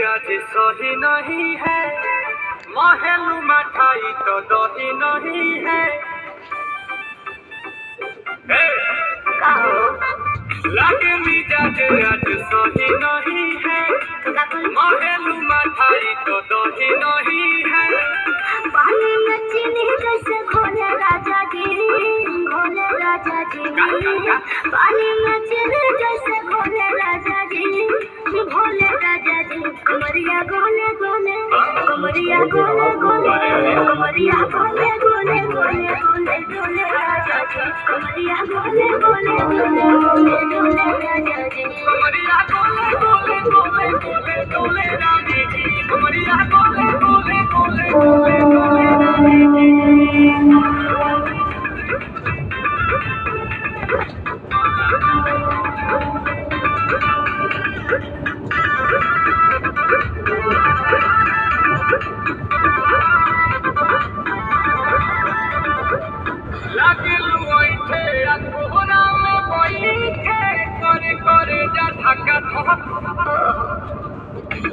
आज सही नहीं है, महलू मठाई तो दही नहीं है। लागे मिजाज आज सही नहीं है, महलू मठाई तो दही नहीं है। पानी में चीनी जैसे घोले राजा जी, घोले राजा जी। पानी में चीनी जैसे घोले राजा जी, घोले राजा जी। कमरिया गोले गोले, कमरिया गोले गोले, कमरिया गोले गोले गोले गोले डोले राजा जी। कमरिया गोले गोले गोले गोले डोले राजा जी। कमरिया गोले गोले गोले गोले डोले रानी जी। कमरिया गोले गोले गोले गोले डोले रानी जी। लागलू ओइठे आ कोहरा में बैठे, करे करे जा धक्का धक।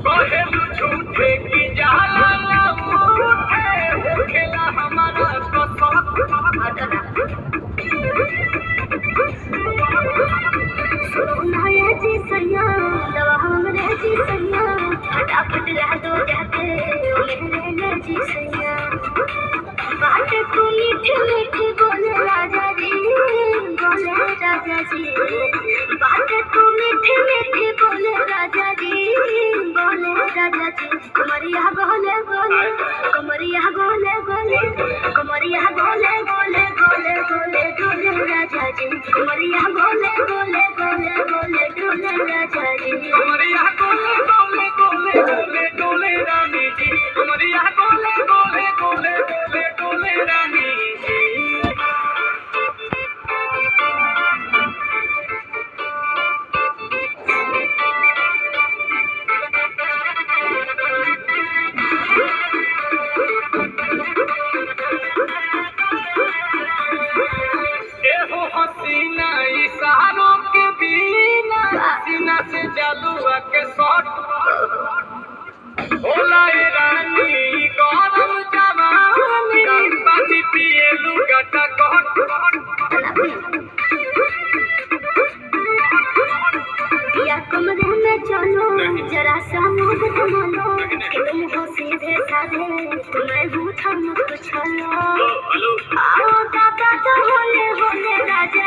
कहेलू झूठे की जाला ना उठे, होखेला हमारा तो शौक। सुना ये जी सैया, दवा हमरे जी सैया, फटाफट रह दो जाते ओ मेरे जी सैया। बात को मीठी मीठी बोले राजा जी, बोले राजा जी। बात को मीठी मीठी बोले राजा जी, बोले राजा जी। कमरिया गोले गोले, कमरिया गोले गोले, कमरिया गोले गोले गोले गोले डोले राजा जी। कमरिया गोले गोले गोले गोले डोले राजा जी। कमरिया गोले गोले गोले गोले डोले रानी जी। कमरिया गोले गोले गोले गोले डोले रानी जी। एहो हसीना इशारों के बिना, सीना से जालुआ के शॉट होला ए रानी गरम जवानी। बाती पिए लुगाटा कट। या कमरे में चलो जरा सा मुझ थमलो, कि तुम हो सीधे साधे तुम्हें हूँ थम कुछ लो। आओ दादा तो होले होले राजा